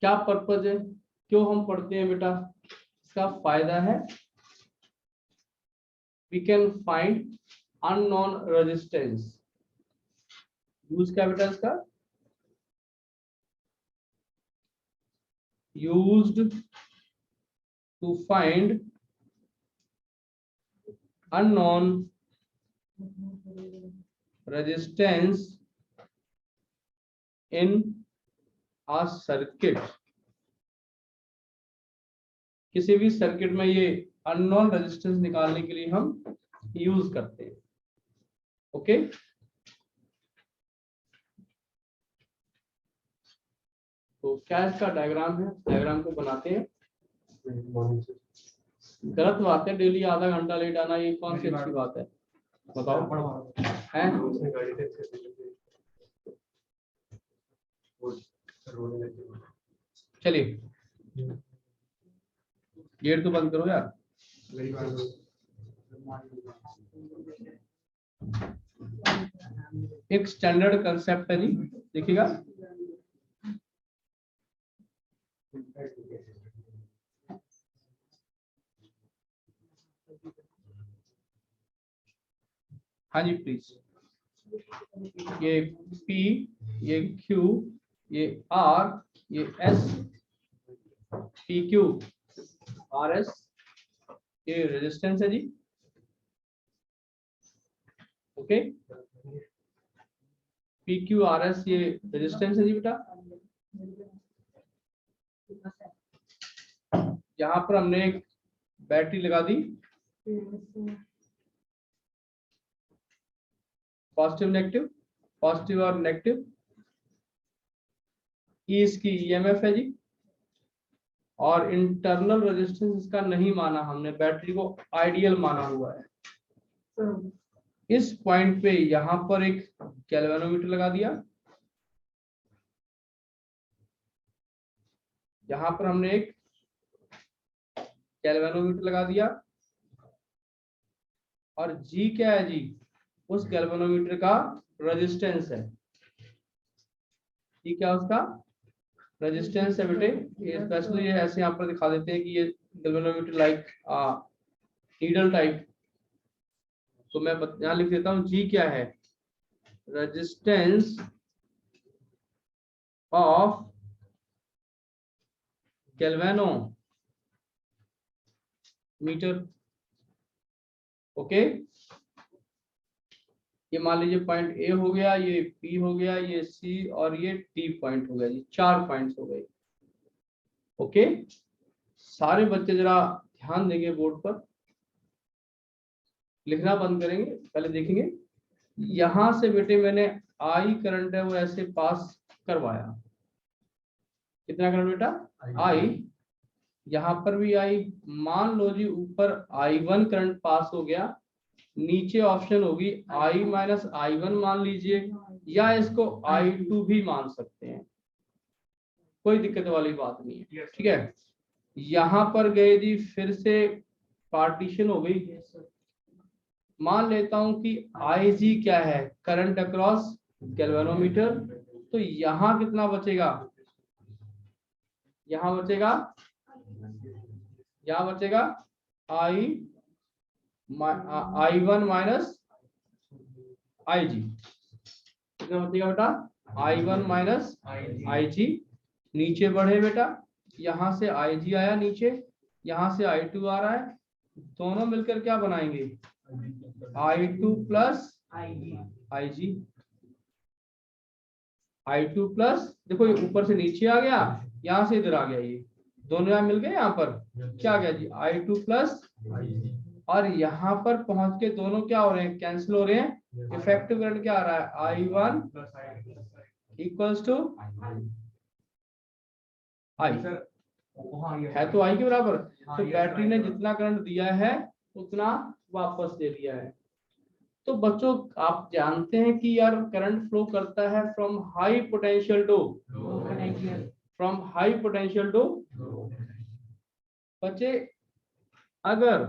क्या पर्पज है, क्यों हम पढ़ते हैं बेटा, इसका फायदा है we can find unknown resistance. Use क्या बेटा इसका, used to find unknown resistance in a circuit। किसी भी सर्किट में ये अननोन रेजिस्टेंस निकालने के लिए हम यूज करते हैं। ओके, तो क्या इसका डायग्राम है, डायग्राम को बनाते हैं। गलत बात है डेली आधा घंटा लेट आना, ये कौन सी अच्छी बात है बताओ, है? चलिए गेट तो बंद करो यार। एक स्टैंडर्ड कंसेप्ट है जी, देखिएगा। हाँ जी प्लीज, ये P, ये Q, ये R, ये S, PQ, RS, ये रेजिस्टेंस है जी। ओके, PQ RS ये रेजिस्टेंस है जी बेटा। यहाँ पर हमने एक बैटरी लगा दी, पॉजिटिव नेगेटिव, पॉजिटिव और नेगेटिव। ई इसकी ईएमएफ है जी, और इंटरनल रेजिस्टेंस इसका नहीं माना हमने, बैटरी को आइडियल माना हुआ है। इस पॉइंट पे यहाँ पर एक गैल्वेनोमीटर लगा दिया, यहाँ पर हमने एक गैल्वेनोमीटर लगा दिया, और जी क्या है जी, उस गैल्वेनोमीटर का रेजिस्टेंस है। जी क्या उसका रेजिस्टेंस है बेटे। ये स्पेशली ऐसे यहाँ पर दिखा देते हैं कि ये गैल्वेनोमीटर लाइक नीडल टाइप। तो मैं यहाँ लिख देता हूँ, जी क्या है, रेजिस्टेंस ऑफ गैल्वेनोमीटर। ओके, ये मान लीजिए पॉइंट ए हो गया, ये पी हो गया, ये सी और ये डी पॉइंट हो गया जी, 4 पॉइंट्स हो गए। ओके, सारे बच्चे जरा ध्यान देंगे, बोर्ड पर लिखना बंद करेंगे, पहले देखेंगे। यहां से बेटे मैंने आई करंट है वो ऐसे पास करवाया, कितना करंट बेटा, आई। यहाँ पर भी आई, मान लो जी ऊपर I1 करंट पास हो गया, नीचे ऑप्शन होगी I माइनस I1 मान लीजिए, या इसको I2 भी मान सकते हैं, कोई दिक्कत वाली बात नहीं है। ठीक है, यहाँ पर गए जी, फिर से पार्टीशन हो गई। मान लेता हूं कि IG क्या है, करंट अक्रॉस गैल्वेनोमीटर। तो यहाँ कितना बचेगा, यहाँ बचेगा, यहाँ बचेगा I1 माइनस IG। कितना बचेगा बेटा, I1 माइनस IG। नीचे बढ़े बेटा, यहाँ से IG आया नीचे, यहाँ से I2 आ रहा है, दोनों मिलकर क्या बनाएंगे, I2 plus IG। I2 plus, देखो ये ऊपर से नीचे आ गया, यहाँ से इधर आ गया, ये दोनों यहाँ मिल गए, यहाँ पर क्या आ गया जी, I2 प्लस, और यहाँ पर पहुंच के दोनों क्या हो रहे हैं, कैंसिल हो रहे हैं। इफेक्टिव करंट क्या आ रहा है, I1 इक्वल्स टू I, है तो I के बराबर। तो बैटरी ने जितना करंट दिया है उतना वापस दे दिया है। तो बच्चों आप जानते हैं कि यार करंट फ्लो करता है from high potential to, from high potential to. बच्चे अगर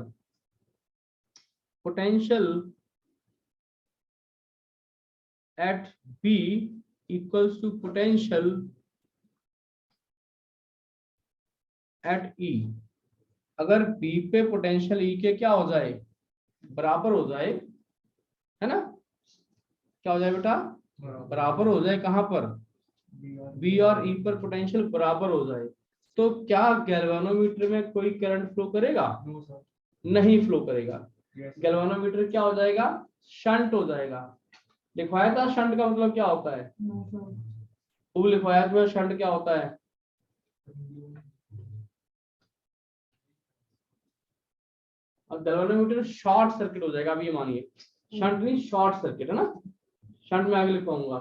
potential at B equals to potential at E, अगर बी पे पोटेंशियल ई के क्या हो जाए, बराबर हो जाए, है ना, क्या हो जाए बेटा, बराबर हो जाए, कहां पर, बी और ई पर पोटेंशियल बराबर हो जाए, तो क्या गैल्वेनोमीटर में कोई करंट फ्लो करेगा, नहीं फ्लो करेगा। गैल्वेनोमीटर क्या हो जाएगा, शंट हो जाएगा। लिखवाया था शंट का मतलब क्या होता है, खूब लिखवाया था शंट क्या होता है, अब गैल्वेनोमीटर शॉर्ट सर्किट हो जाएगा। अब ये मानिए शंट नहीं शॉर्ट सर्किट है ना, शंट में आगे लिखवाऊंगा।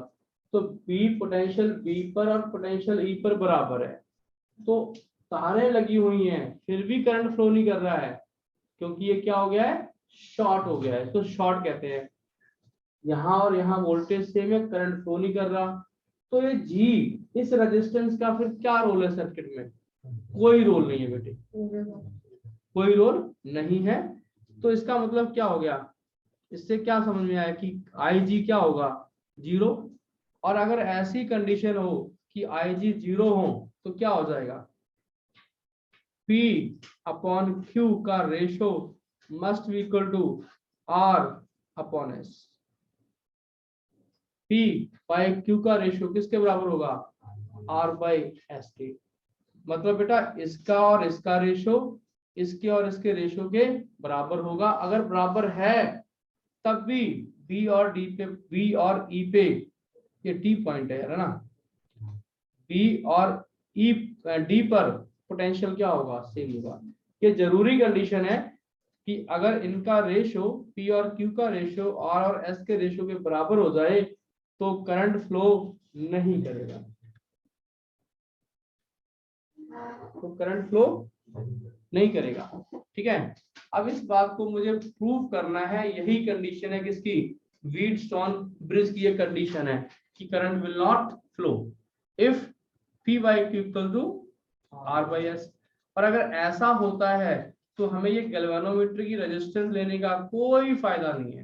तो बी पोटेंशियल बी पर और पोटेंशियल ई पर बराबर है, तो तारें लगी हुई हैं फिर भी करंट फ्लो नहीं कर रहा है, क्योंकि ये क्या हो गया है, शॉर्ट हो गया है, तो शॉर्ट कहते हैं। यहाँ और यहाँ वोल्टेज सेम है, करंट फ्लो नहीं कर रहा, तो ये जी इस रेजिस्टेंस का फिर क्या रोल है सर्किट में, कोई रोल नहीं है बेटे, कोई रोल नहीं है। तो इसका मतलब क्या हो गया, इससे क्या समझ में आया कि आई जी क्या होगा, जीरो। और अगर ऐसी कंडीशन हो कि आई जी जीरो हो तो क्या हो जाएगा, P अपॉन Q का ratio must be equal to R upon S। P by Q का रेशो किसके बराबर होगा, R बाय S के। मतलब बेटा इसका और इसका रेशो इसके और इसके रेशो के बराबर होगा। अगर बराबर है तब भी B और D पे, B और E पे, ये T पॉइंट है ना, B और E D पर पोटेंशियल क्या होगा, सेम होगा। ये जरूरी कंडीशन है कि अगर इनका रेशो P और Q का रेशो R और S के रेशो के बराबर हो जाए तो करंट फ्लो नहीं करेगा, तो करंट फ्लो नहीं करेगा। ठीक है, अब इस बात को मुझे प्रूव करना है, यही कंडीशन है किसकी, व्हीटस्टोन ब्रिज की ये कंडीशन है कि current will not flow if P by Q equal to R by S। और अगर ऐसा होता है तो हमें ये गैल्वेनोमीटर की रेजिस्टेंस लेने का कोई फायदा नहीं है,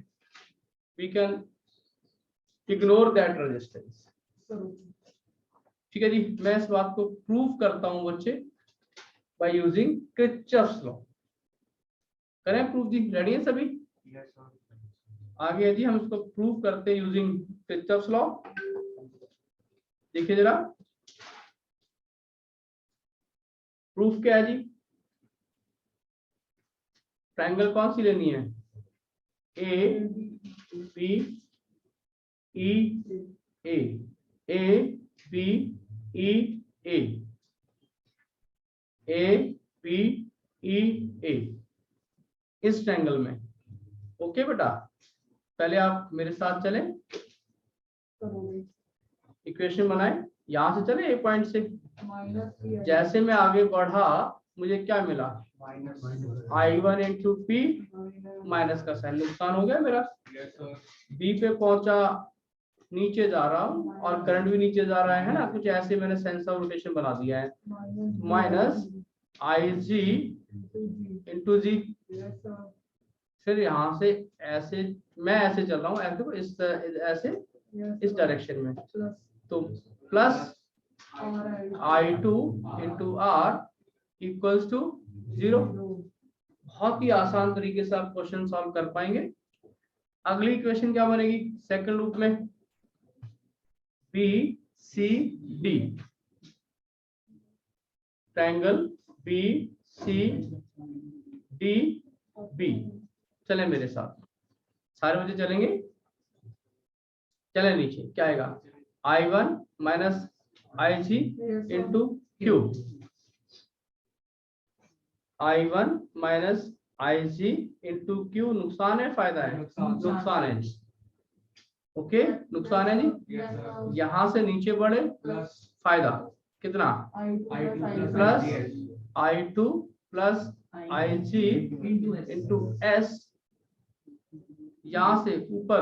we can ignore that resistance. ठीक है जी, मैं इस बात को प्रूव करता हूं बच्चे बाय यूजिंग किरचॉफ्स लॉ। करें प्रूफ जी, रेडी है सभी, आगे है जी हम इसको प्रूव करते हैं यूजिंग किरचॉफ्स लॉ। देखिए जरा प्रूफ क्या है जी, ट्रायंगल कौन सी लेनी है, A B E A, A B E A, A B E A, इस ट्रायंगल में। ओके बेटा, पहले आप मेरे साथ चलें, इक्वेशन बनाए, यहां से चले ए पॉइंट से, जैसे मैं आगे बढ़ा मुझे क्या मिला, I1 इंटू पी, माइनस का साइन, नुकसान हो गया मेरा। बी पे पहुंचा, नीचे जा रहा हूं और करंट भी नीचे जा रहा है ना, कुछ ऐसे मैंने सेंस ऑफ रोटेशन बना दिया है, माइनस आई जी इंटू जी। फिर यहाँ से ऐसे मैं ऐसे चल रहा हूँ, ऐसे ऐसे इस डायरेक्शन में, तो plus I2 into R equals to 0। बहुत ही आसान तरीके से आप क्वेश्चन सॉल्व कर पाएंगे। अगली इक्वेशन क्या बनेगी सेकंड लूप में, B C D, triangle B C D B. चले मेरे साथ, सारे बच्चे चलेंगे, चले नीचे, क्या आएगा, I1 माइनस आई G into Q, I1 minus आई जी इंटू क्यू, नुकसान है फायदा है, नुकसान है जी। ओके नुकसान है जी, यहां से नीचे बढ़े फायदा कितना, plus I2 plus I G into S, यहां से ऊपर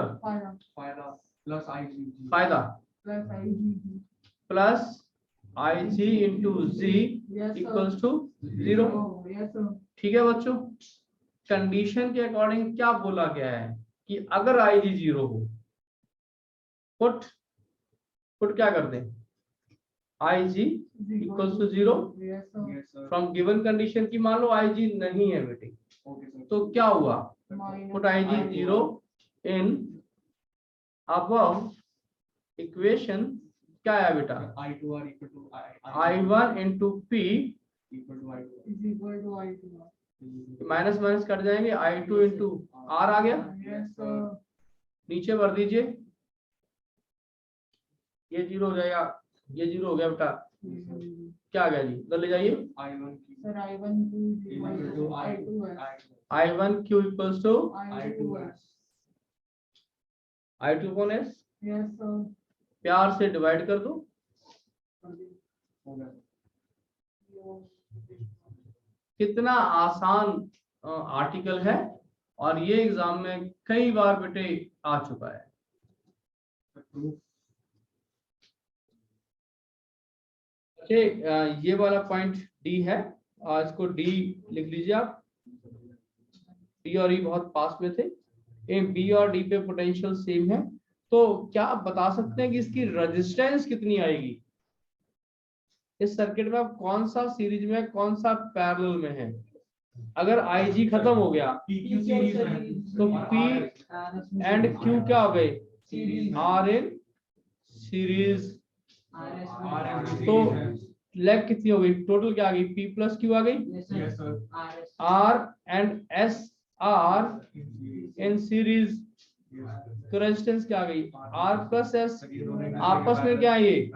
फायदा plus I G into G equals to 0। ठीक है बच्चों, कंडीशन के अकॉर्डिंग क्या बोला गया है कि अगर आई जी 0 हो, पुट क्या कर दें, I G equals to 0 from given condition की मान लो आई जी नहीं है बेटे, तो क्या हुआ, put I G 0 in above equation, क्या आया बेटा, I1 into P minus minus cut जाएंगे, I2 इंटू आर आ गया, नीचे भर दीजिए, ये 0 हो जाएगा, ये 0 हो गया बेटा, क्या आ गया जी, उधर ले जाइए, I1 Q equals to I2 कौन है, प्यार से डिवाइड कर दो, कितना आसान आर्टिकल है, और ये एग्जाम में कई बार बेटे आ चुका है। ये वाला पॉइंट डी है, और इसको डी लिख लीजिए आप, डी और ई बहुत पास में थे, बी और डी पे पोटेंशियल सेम है, तो क्या आप बता सकते हैं कि इसकी रेजिस्टेंस कितनी आएगी, इस सर्किट में कौन सा सीरीज में कौन सा पैरेलल में है, अगर IG खत्म हो गया तो P एंड Q क्या हो गए, आर इन सीरीज, तो लेग कितनी हो गई, टोटल क्या आ गई, P प्लस Q आ गई, R and S are in series, तो रेजिस्टेंस क्या आ गई, R प्लस S, आपस में क्या है ये,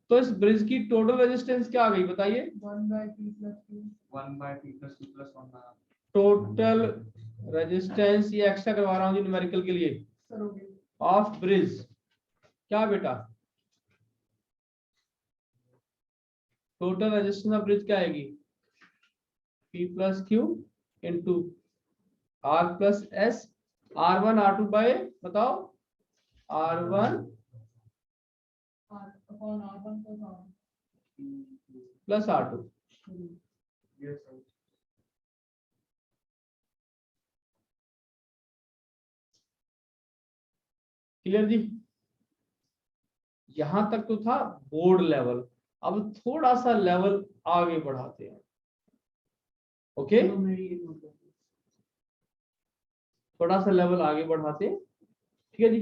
तो इस ब्रिज की टोटल रेजिस्टेंस क्या आ गई बताइए, 1/p plus q plus 1 total resistance, ये एक्स्ट्रा करवा रहा हूँ जी न्यूमेरिकल के लिए, ऑफ ब्रिज, क्या बेटा, टोटल रेजिस्टेंस ऑफ ब्रिज क्या आएगी, P plus Q into R plus S, R1 R2 by बताओ, R1 प्लस R2, क्लियर जी, यहां तक तो था बोर्ड लेवल, अब थोड़ा सा लेवल आगे बढ़ाते हैं, ओके, थोड़ा सा लेवल आगे बढ़ाते हैं, ठीक है जी,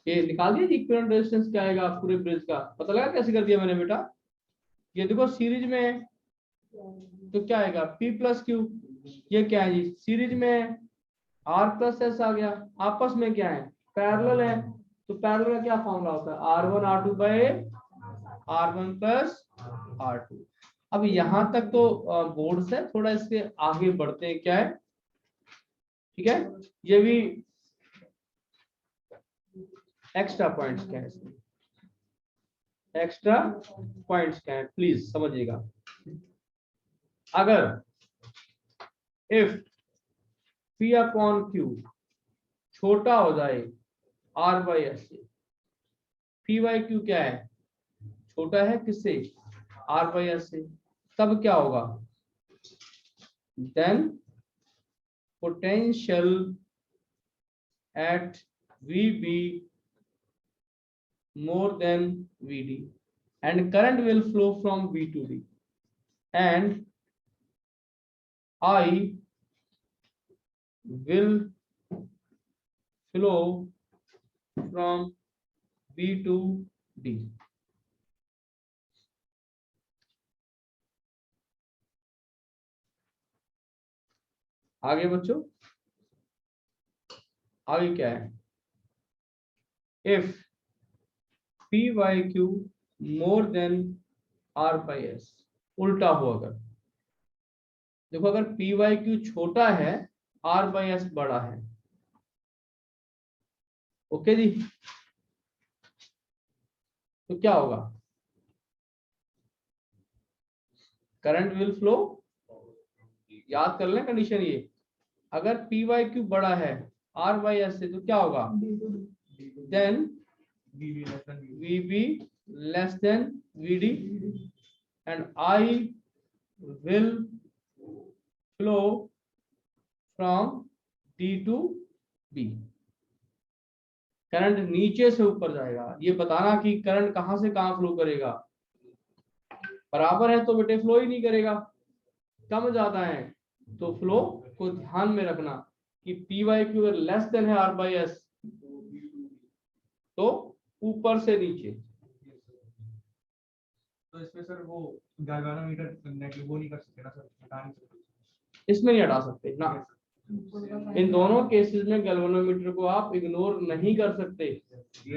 ये निकाल दिया जी, इक्विवेलेंट रेजिस्टेंस क्या आएगा पूरे ब्रिज का, पता लगा कैसे कर दिया मैंने बेटा, ये देखो सीरीज में तो क्या आएगा, P प्लस Q, ये क्या है जी सीरीज में, R प्लस S आ गया, आपस में क्या है पैरेलल है, तो पैरेलल का क्या फॉर्मूला होता है, R1 R2 bye R1 plus R2। अब यहां तक तो बोर्ड से थोड़ा इसके आगे बढ़ते हैं, क्या है, ठीक है, ये भी एक्स्ट्रा पॉइंट्स क्या है इसमें, एक्स्ट्रा पॉइंट्स क्या है प्लीज समझिएगा, अगर इफ P अपॉन Q छोटा हो जाए R बाई S से, P बाई Q क्या है, छोटा है किससे, R बाई S से, तब क्या होगा, then potential at VB more than VD and current will flow from B to D and I will flow from B to D। आगे बच्चों, आगे क्या है, if P by Q more than R by S, उल्टा हो अगर, देखो अगर P by Q छोटा है R by S बड़ा है, ओके जी, तो क्या होगा, करंट विल फ्लो, याद कर लें कंडीशन ये, अगर P by Q बड़ा है R by S से तो क्या होगा, then VB less than VD and I will flow from D to B। Current नीचे से ऊपर जाएगा। ये बताना कि करंट कहां से कहां फ्लो करेगा। बराबर है तो बेटे फ्लो ही नहीं करेगा, कम ज्यादा है तो फ्लो को ध्यान में रखना कि पी वाई क्यू अगर लेस देन है आर बाई एस तो ऊपर से नीचे। तो इसमें सर वो गैल्वेनोमीटर वो नहीं कर सकते ना सर, हटा नहीं सकते इसमें नहीं हटा सकते ना। इन दोनों केसेस में गैल्वेनोमीटर को आप इग्नोर नहीं कर सकते। ठीक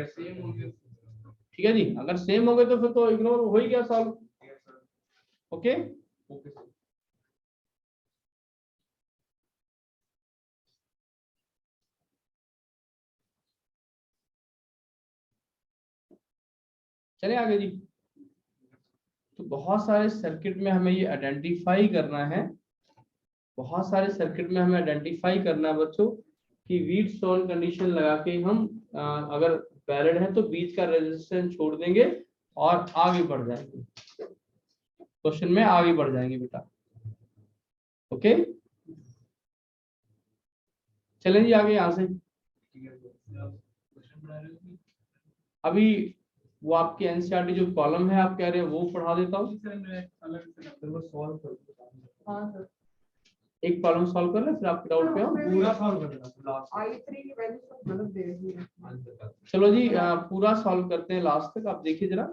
है जी, अगर सेम हो गए तो फिर तो इग्नोर हो ही गया सॉल्व। ओके चले आगे जी। तो बहुत सारे सर्किट में हमें ये आइडेंटिफाई करना है, बहुत सारे सर्किट में हमें आइडेंटिफाई करना है बच्चों कि व्हीटस्टोन कंडीशन लगा के हम अगर वैलिड है तो बीच का रेजिस्टेंस छोड़ देंगे और आगे बढ़ जाएंगे, क्वेश्चन में आगे बढ़ जाएंगे बेटा। ओके चलें जी आगे यहाँ से। अभी वो आपके एनसीईआरटी जो कॉलम है आप कह रहे हैं वो पढ़ा देता हूँ। एक कॉलम सॉल्व कर ले फिर आपके डाउट पे आओ। पूरा सॉल्व कर देना। I3 की वैल्यू सब गलत दे रही है। चलो जी पूरा सॉल्व करते हैं लास्ट तक, आप देखिए जरा।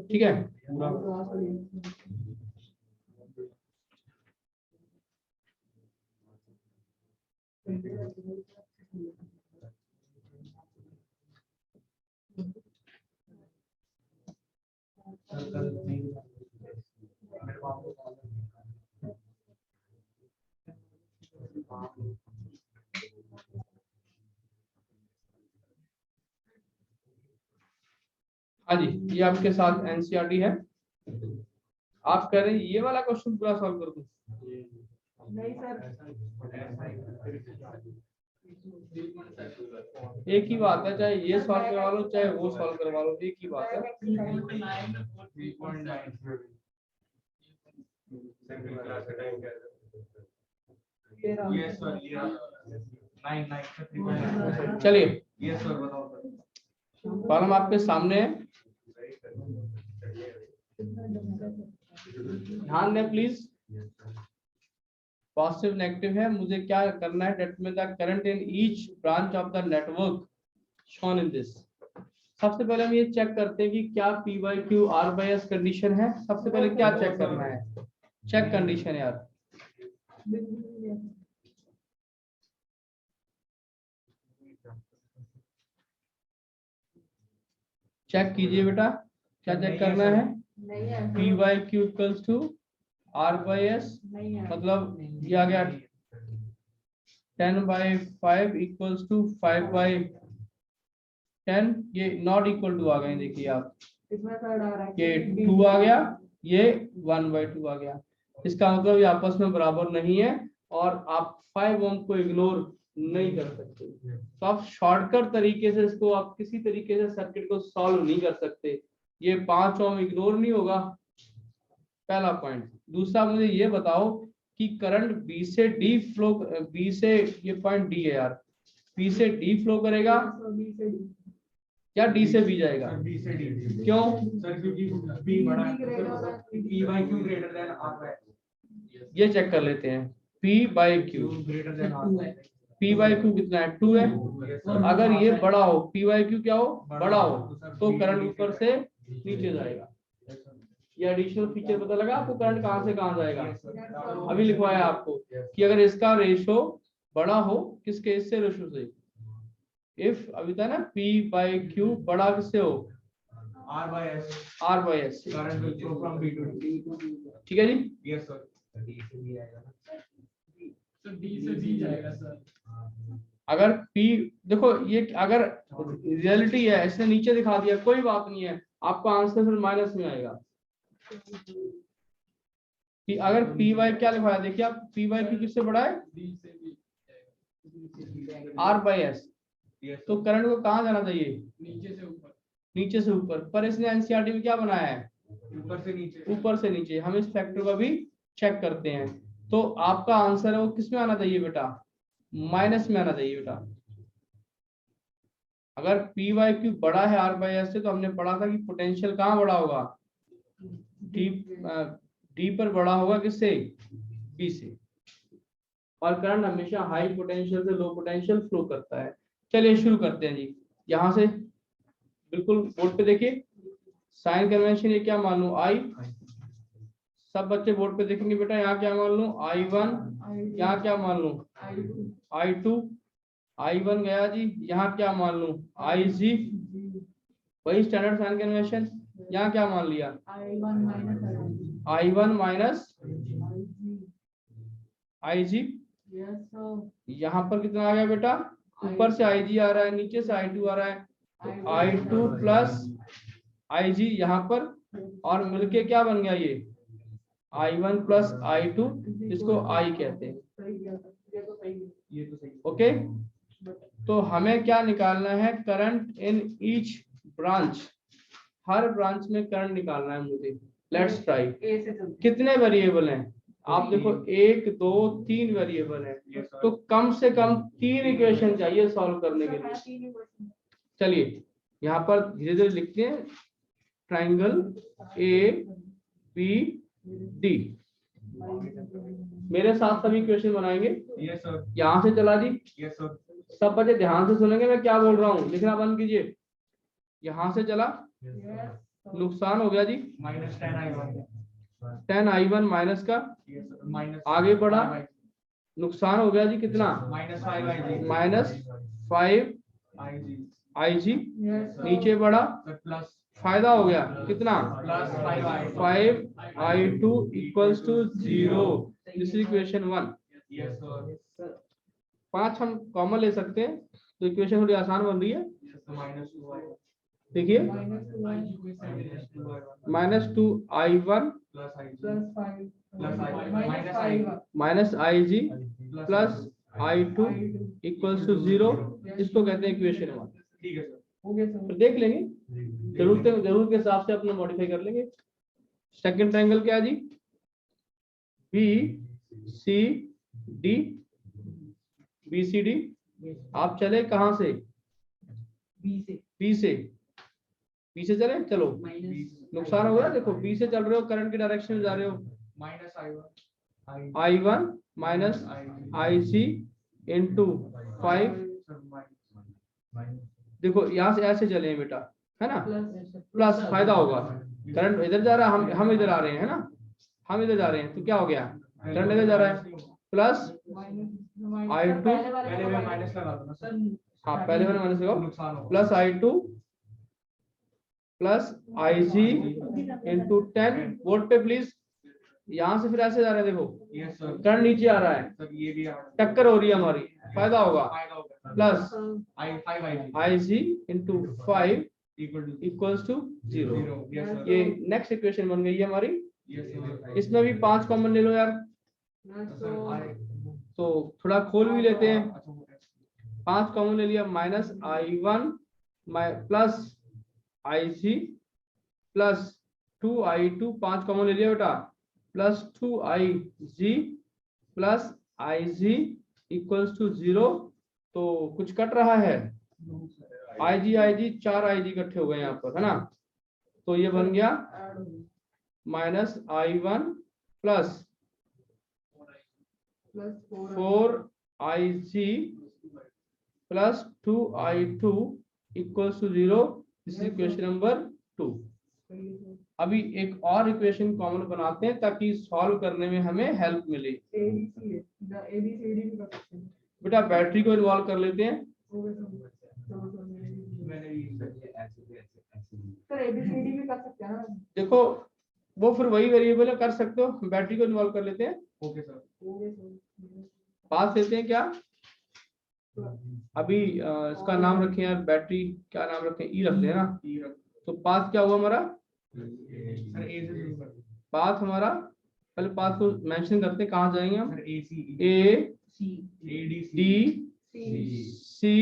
ठीक है हाँ जी, ये आपके साथ एनसीईआरटी है। आप कह रहे हैं ये वाला क्वेश्चन पूरा सॉल्व कर दूं? नहीं सर, एक ही बात है, चाहे ये सॉल्व करवा लो चाहे वो सॉल्व करवा लो, एक ही बात है। चलिए कॉलम आपके सामने है, ध्यान दें प्लीज। पॉजिटिव नेगेटिव है, मुझे क्या करना है, determine the current in each branch of the network shown in this. सबसे पहले हम ये चेक करते हैं कि क्या P by Q R by S condition है। सबसे पहले क्या चेक करना है, चेक कंडीशन यार। चेक कीजिए बेटा, क्या चेक करना है। नहीं है P by Q equals to R by S, नहीं है मतलब ये आ गया 10/5 इक्वल्स टू 5/10। ये नॉट इक्वल टू आ गए, देखिए आप, इसमें थर्ड आ रहा है ये 2 आ गया, ये 1/2 आ गया। इसका मतलब ये आपस में बराबर नहीं है और आप 5 ओम को इग्नोर नहीं कर सकते। तो आप शॉर्टकट तरीके से इसको आप किसी तरीके से सर्किट को सॉल्व नहीं कर सकते। ये 5 ओम इग्नोर नहीं होगा, पहला पॉइंट। दूसरा मुझे ये बताओ कि करंट बी से डी फ्लो, बी से, ये पॉइंट डी है यार, बी से डी फ्लो करेगा या डी से बी जाएगा? क्यों? सर क्योंकि P बड़ा है, P by Q greater than R by ये चेक कर लेते हैं। P by Q, greater than R by P by Q कितना है, 2 है। अगर ये बड़ा हो, P बाई क्यू क्या हो, बड़ा हो, तो करंट ऊपर से नीचे जाएगा। ये एडिशनल फीचर पता लगा आपको, करंट कहां से कहां जाएगा। अभी लिखवाया आपको कि अगर इसका रेशो बड़ा हो, किस केस से, रेशो से, इफ अभी था ना P बाई क्यू बड़ा किससे हो, R by S, R by S. current will flow from B to D। ठीक है जी, Yes sir, D से B आएगा ना, तो डी से बी जाएगा सर। अगर P देखो, ये अगर रियलिटी है, इसने नीचे दिखा दिया, कोई बात नहीं है, आपका आंसर फिर माइनस में आएगा। कि अगर P बाई क्या लिखवाया, देखिए आप, P बाई क्यू किससे बड़ा है, डी से बी R बाई एस। तो करंट को कहाँ जाना चाहिए, नीचे से ऊपर। नीचे से ऊपर। पर इसने एनसीईआरटी में क्या बनाया है, ऊपर से नीचे। ऊपर से नीचे। हम इस फैक्टर को भी चेक करते हैं। तो आपका आंसर है वो किस में आना चाहिए बेटा, माइनस में आना चाहिए बेटा। अगर पी वाई क्यू बड़ा है आर बाई एस से, तो हमने पढ़ा था कि पोटेंशियल कहाँ बड़ा होगा, डी पर बड़ा होगा, किससे, बी से। और करंट हमेशा हाई पोटेंशियल से लो पोटेंशियल फ्लो करता है। चलिए शुरू करते हैं जी। यहाँ से बिल्कुल बोर्ड पे देखिए, साइन कन्वेंशन ये क्या मान लूं, आई। सब बच्चे बोर्ड पे देखेंगे बेटा, यहाँ क्या मान लूं, I1, यहाँ क्या मान लूं, I2, I1 गया जी, यहाँ क्या मान लूं, IG, वही स्टैंडर्ड साइन कन्वेंशन, यहाँ क्या मान लिया, I1 माइनस IG, यहाँ पर कितना आ गया बेटा, ऊपर से IG आ रहा है, नीचे से I2 आ रहा है, तो I2 प्लस IG यहाँ पर, और मिलके क्या बन गया ये I1 प्लस I2, इसको I कहते हैं। ये तो सही। ओके, तो हमें क्या निकालना है, current in each branch, her branch में करंट निकालना है मुझे। Let's try. कितने वेरिएबल हैं, आप देखो 1 2 3 वेरिएबल है, Yes, sir. तो कम से कम 3 इक्वेशन चाहिए सॉल्व करने के लिए। चलिए यहाँ पर धीरे धीरे लिखते हैं, ट्राइंगल ए बी डी, मेरे साथ सभी इक्वेशन बनाएंगे। Yes, sir. यहाँ से चला जी, Yes, sir. सब बच्चे ध्यान से सुनेंगे मैं क्या बोल रहा हूँ, लिखना बंद कीजिए। यहाँ से चला, नुकसान हो गया जी, Minus 10I1. 10I1 माइनस का, Yes, sir. Minus आगे बढ़ा, 5I. नुकसान हो गया जी कितना, Minus 5IG. Minus 5 IG. IG, नीचे बढ़ा, Sir, plus फायदा हो गया कितना, plus 5I. 5I2 equals to 0। This is equation 1। Yes, sir. 5 हम कॉमन ले सकते हैं, तो इक्वेशन थोड़ी आसान बन रही है। Yes, sir. Minus 2I. देखिए, Minus 2I1. Minus 2I1 Plus IG. Plus I. Minus I. Minus IG Plus plus I2 equals to 0, इसको कहते हैं इक्वेशन 1। ठीक है सर। तो देख लेंगे, जरूरत के हिसाब से अपना मॉडिफाई कर लेंगे। सेकंड ट्रायंगल क्या है जी, B C D, B C D. आप चले कहाँ से, बी से चले, चलो नुकसान हो गया, देखो बी से चल रहे हो, करंट की डायरेक्शन में जा रहे हो, Minus I1. I1 minus IG into 5, Sir, minus. देखो यहाँ से ऐसे चले हैं बेटा, है ना, प्लस फायदा होगा, करंट इधर जा रहा है, हम इधर आ रहे हैं ना, हम इधर जा रहे हैं, तो क्या हो गया, करंट इधर जा रहा है, प्लस I2, पहले मैं माइनस लगा दूंगा सर। हाँ पहले मैंने माइनस लगाओ, नुकसान होगा। Plus I2 plus IG into 10 volt पे प्लीज। यहाँ से फिर ऐसे जा रहा है, देखो Yes, sir. करंट नीचे आ रहा है, सर ये भी आ रहा है। टक्कर हो रही है हमारी, फायदा होगा, फायदा होगा। Plus I5IG IG into 5 equal to equals to 0। 0. Yes, sir. ये नेक्स्ट इक्वेशन बन गई है हमारी। Yes, sir. इसमें भी 5 कॉमन ले लो यार, सर तो थोड़ा खोल भी लेते हैं। अच्छा हो गया। 5 कॉमन ले लिया, minus I1 plus IG plus 2I2, 5 common ले लिया बेटा, plus 2IG plus IG equals to 0। तो कुछ कट रहा है, IG 4 IG इकट्ठे हो गए यहाँ पर, है ना, तो ये बन गया minus I1 plus 4IG plus 2I2 equals to 0। This is equation number 2। अभी एक और इक्वेशन कॉमन बनाते हैं ताकि सॉल्व करने में हमें हेल्प मिले। बेटा बैटरी को इन्वॉल्व कर लेते हैं। मैंने भी सर ABCD भी कर सकते हैं ना। देखो वो फिर वही वेरिएबल है, कर सकते हो, बैटरी को इन्वॉल्व कर लेते हैं। Okay sir. पास लेते हैं क्या, अभी इसका नाम रखें यार, बैटरी क्या नाम रखें, ई रख लें ना। तो पाथ क्या हुआ हमारा, सर ए से शुरू कर। पाथ हमारा, पहले पाथ को मेंशन करते हैं, कहाँ जाएंगे हम, सर AC ए AD डी सी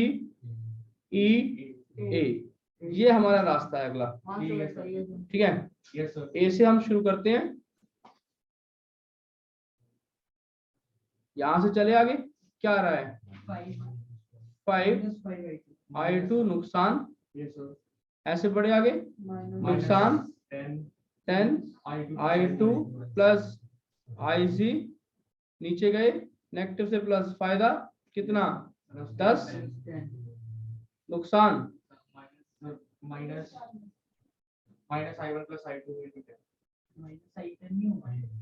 ई ए, ये हमारा रास्ता है अगला। ठीक है, यस सर। ए से हम शुरू करते हैं, यहां से चले आगे, क्या आ रहा है, 5 I2 नुकसान, Yes sir. ऐसे बढ़े आगे, माइनस नुकसान 10 10 I2 प्लस IG, नीचे गए नेगेटिव से प्लस, फायदा कितना 10, नुकसान minus I1 plus I2 will be 10.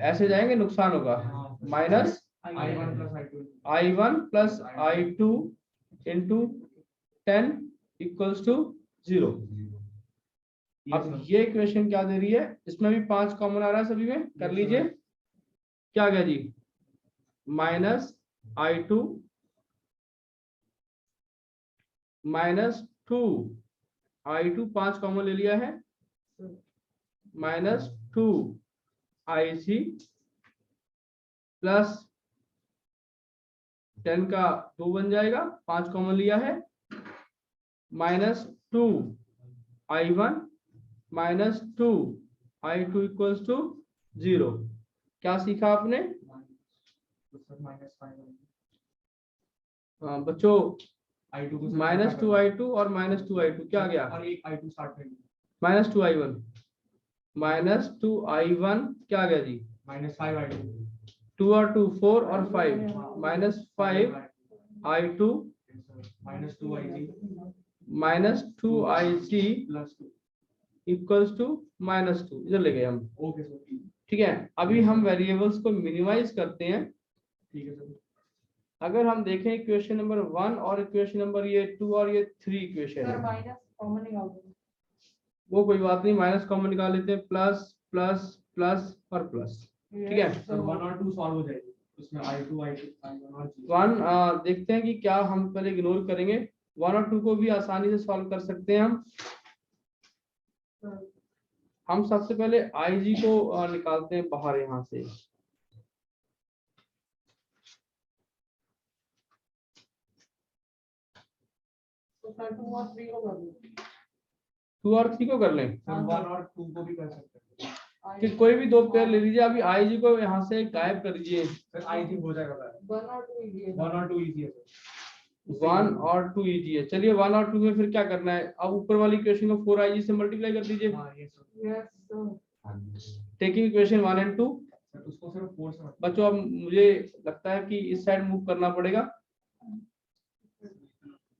ऐसे जाएंगे, नुकसान होगा minus I1 plus I2. I1 plus I2 into 10 equals to 0। अब ये इक्वेशन क्या दे रही है, इसमें भी 5 कॉमन आ रहा है सभी में, कर लीजिए। क्या आ गया जी, minus I2 minus 2 I2 5 common ले लिया है, माइनस 2 IG प्लस 10 का 2 बन जाएगा, 5 कॉमन लिया है, minus 2 I1 minus 2 I2 equals to 0। क्या सीखा आपने माइनस 5 बच्चों, I2 को माइनस 2 I2 और माइनस 2 I2 क्या आ गया, और एक I2 स्टार्ट करेंगे माइनस 2 I1, माइनस 2 I1 क्या आ गया जी, माइनस 5 I2 2 और 2 4 और 5, minus 5 I2 minus 2 IG minus 2 IG plus 2। Equals to minus 2, इधर ले गए हम। ओके सर, ठीक है, अभी हम वेरिएबल्स को मिनिमाइज करते हैं। ठीक है सर। अगर हम देखें इक्वेशन नंबर 1 और इक्वेशन नंबर ये 2 और ये 3 इक्वेशन सर है, माइनस कॉमन निकाल दो। वो कोई बात नहीं, माइनस कॉमन निकाल लेते हैं, प्लस प्लस प्लस और प्लस। ठीक है, सर 1 और 2 सॉल्व हो जाएगी, उसमें I2 I1 और 1 देखते हैं कि क्या हम पहले इग्नोर करेंगे, 1 और 2 को भी आसानी से सॉल्व कर सकते हैं हम सबसे पहले IG को निकालते हैं बाहर यहाँ से। तो सर 2 और 3 को कर दो। 2 और 3 को कर लें, सर 1 और 2 को भी कर सकते हैं। कि कोई भी 2 पेयर ले लीजिए। अभी IG को यहाँ से गायब कर दीजिए। सर IG हो जाएगा, 1 और 2 इजी है। 1 और 2 इजी है सर। 1 और 2 इजी है। चलिए 1 और 2 में फिर क्या करना है, अब ऊपर वाली इक्वेशन को 4IG से मल्टीप्लाई कर दीजिए, हाँ ये sir. Yes sir. Taking equation 1 and 2। Sir उसको सिर्फ 4 से बच्चों अब मुझे लगता है कि इस साइड मूव करना पड़ेगा,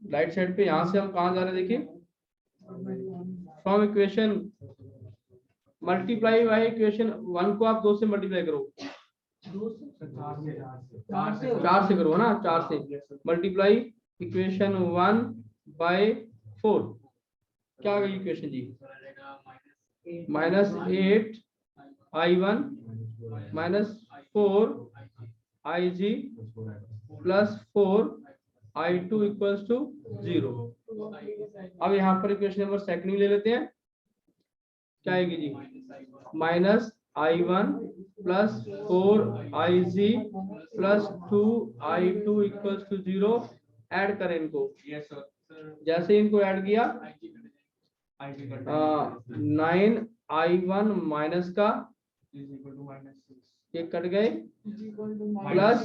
राइट साइड पे। यहाँ से हम कहाँ जा रहे हैं, देखिए from equation multiply by equation 1 को आप 2 से मल्टीप्लाई करो, 4 से करो ना, 4 से मल्टीप्लाई इक्वेशन 1 बाय 4। क्या आ गई इक्वेशन जी, minus 8 I1 minus 4 IG plus 4 I2 equals to 0। अब यहाँ पर इक्वेशन नंबर सेकंड ले लेते हैं, क्या आएगी जी, minus I1 plus 4 IG plus 2 I2 equals to 0। Add करें इनको, यस सर। जैसे इनको ऐड किया IG 9 I1 माइनस का इज इक्वल टू -6 ये कट गए, equal to plus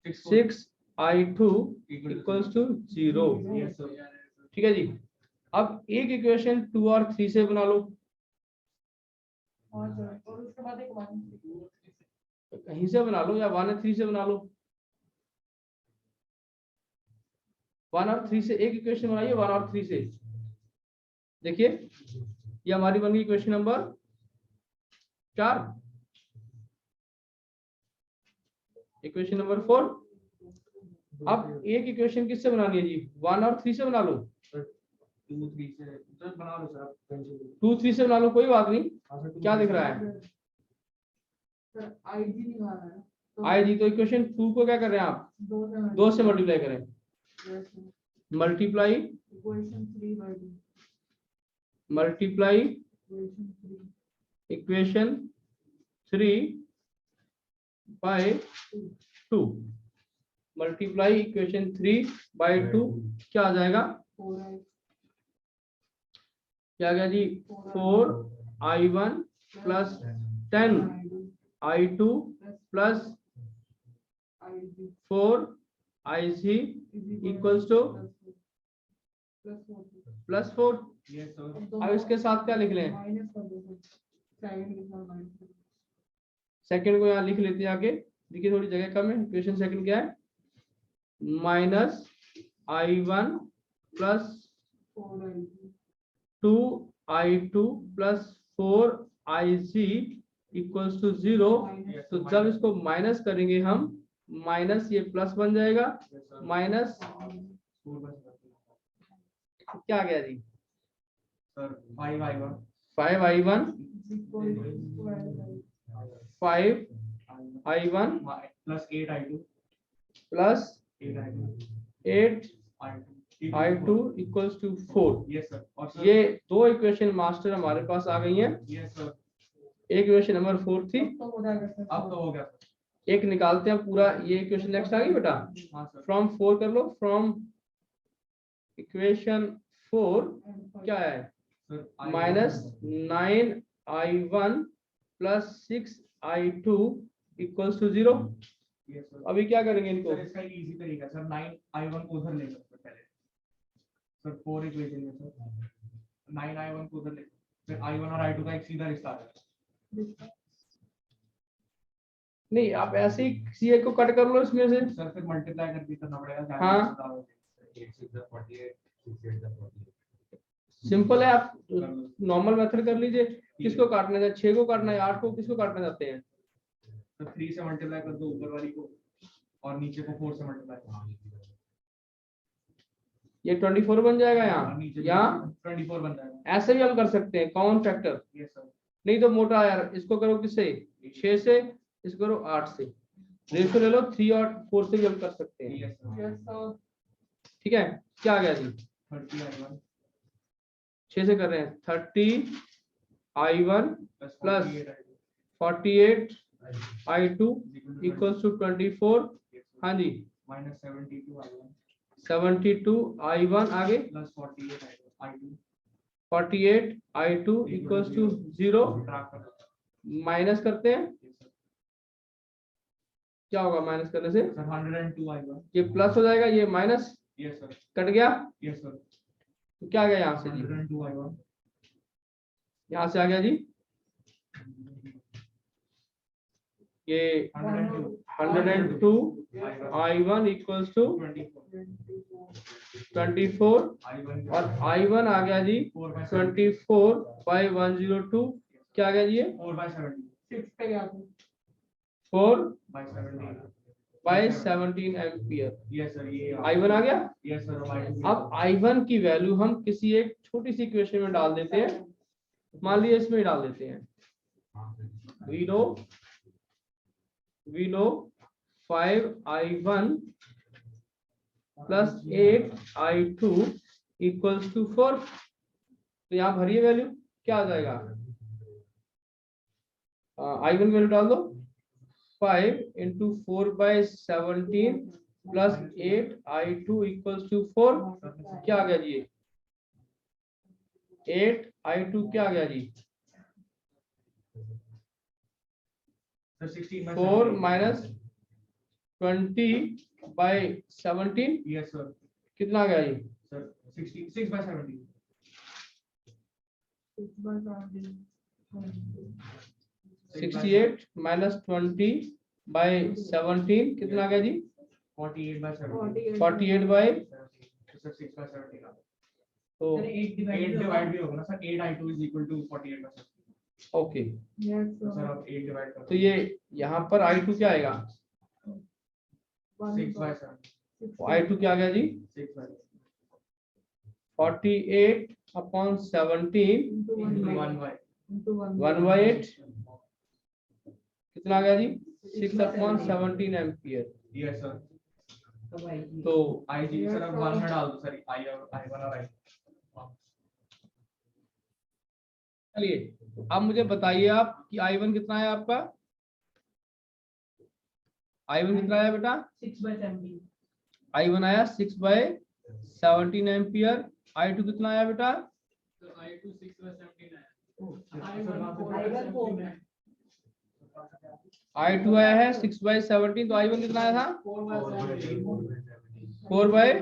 6 I2 equals to 0। Yes sir. ठीक है जी, अब एक इक्वेशन 2 और 3 से बना लो, और सर और उसके बाद एक 1 कहीं से बना लो या 1 और 3 से बना लो। 1 और 3 से एक इक्वेशन बनाइए, 1 और 3 से। देखिए ये हमारी बन गई इक्वेशन नंबर 4। Equation number 4। अब एक इक्वेशन किससे बनानी है जी, 1 और 3 से बना लो, 2 3 से सर बना लो सर, 2 3 से बना लो, कोई बात नहीं। क्या दिख रहा है, सर IG निकालना है तो IG, तो इक्वेशन 2 को क्या कर रहे हैं आप, 2 से मल्टीप्लाई करें, multiply equation 3 by 2 multiply equation 3 equation 3 by 2, multiply equation 3 by 2, क्या आ जाएगा, 4i क्या आ गया जी, 4 I1 plus 10 I2 plus 4 IC equals to plus 4। Yes sir अब इसके साथ क्या लिख लें, माइनस कर दो सर, सेकंड के साथ माइनस। सेकंड को यहाँ लिख लेते हैं आगे। देखिए थोड़ी जगह कम है। इक्वेशन सेकंड क्या है, minus I1 plus 2I2 plus 4IC equals to 0। तो जब इसको माइनस करेंगे हम, माइनस ये प्लस बन जाएगा, माइनस क्या आ गया जी, sir 5I1 5I1 5I1 plus 8I2 plus 8I2 8I2 equals to 4। Yes sir. और सर ये दो इक्वेशन मास्टर हमारे पास आ गई हैं। यस सर एक इक्वेशन नंबर 4 थी, तो हो जाएगा सर। अब तो हो गया सर। एक निकालते हैं पूरा। ये इक्वेशन नेक्स्ट आ गई बेटा, हाँ सर फ्रॉम 4 कर लो। फ्रॉम इक्वेशन 4 क्या है, sir minus 9I1 plus 6I2 equals to 0। Yes sir. अभी क्या करेंगे इनको, सर इसका इजी तरीका सर 9I1 को उधर ले सकते पहले सर 4 इक्वेशन में सर 9I1 को उधर ले, फिर I1 और I2 का एक सीधा रिश्ता आ जाएगा। नहीं आप ऐसे ही किसी एक को कट कर लो इसमें से। सर फिर मल्टीप्लाई करके करना पड़ेगा। हाँ। सिंपल है, आप नॉर्मल मेथड कर लीजिए। किसको काटना है, 6 को काटना है, 8 को, किसको काटना चाहते हैं। तो 3 से मल्टीप्लाई कर दो ऊपर वाली को और नीचे को 4 से मल्टीप्लाई। ये 24 बन जाएगा यहाँ, नीचे या 24 बन जाएगा। ऐसे भी हम कर सकते हैं कॉमन फैक्टर। Yes sir. नहीं तो मोटा यार, इसको करो किससे, 6 से, इसको करो 8 से। रेशो ले लो 3 और 4 से भी हम कर सकते हैं। Yes sir. Yes sir. ठीक है, क्या आ गया जी, 30I1 6 से कर रहे हैं, 30I1 plus 48I2 48I2 equals to 24। हाँ जी, माइनस 72I1 72I1 आगे plus 48I2 48I2 equals to 0। Minus करते हैं, क्या होगा माइनस करने से, सर 102I1। ये प्लस हो जाएगा, ये माइनस यस सर। कट गया। Yes sir. तो क्या आ गया यहाँ से जी, 102I1 यहाँ से आ गया जी ये 102I1 इक्वल्स टू 24 और I1 आ गया जी 24/102। क्या आ गया जी, ये 4/17 6 पे गया था। 4/17 एम्पियर। Yes sir. ये I1 आ गया। Yes sir. अब I1 की वैल्यू हम किसी एक छोटी सी इक्वेशन में डाल देते हैं। मान लीजिए इसमें डाल देते हैं, we know 5I1 plus 8I2 equals to 4। तो यहाँ भरिए वैल्यू, क्या आ जाएगा, I1 की वैल्यू डाल दो, 5 × 4/17 प्लस 8I2 इक्वल्स टू 4। क्या आ गया जी, 8I2 क्या आ गया जी, 4 माइनस 20/17 यस सर। कितना आ गया जी, सर 6/17 68 माइनस 20/17 कितना आ गया जी, 48/17 48/। सर 6/17 तो 8 डिवाइड भी होगा ना sir. 8I2 is equal to 48/17। Okay, yes तो सर सर। आप 8 डिवाइड कर तो ये यहाँ पर I2 क्या आएगा, 6/7 I2 क्या आ गया जी, 6/7 48/17 1/8 कितना आ गया जी, 6/17 एम्पियर। Yes sir. तो आई जी सर अब 1 में डाल दो सर। I और I1 और I। चलिए अब मुझे बताइए आप कि I1 कितना है आपका, I1 कितना आया बेटा, 6/17। I1 आया 6/17 एम्पियर। I2 कितना आया बेटा, तो I2 6/17 है। I2 आया है 6/17, तो I1 कितना आया था 4/।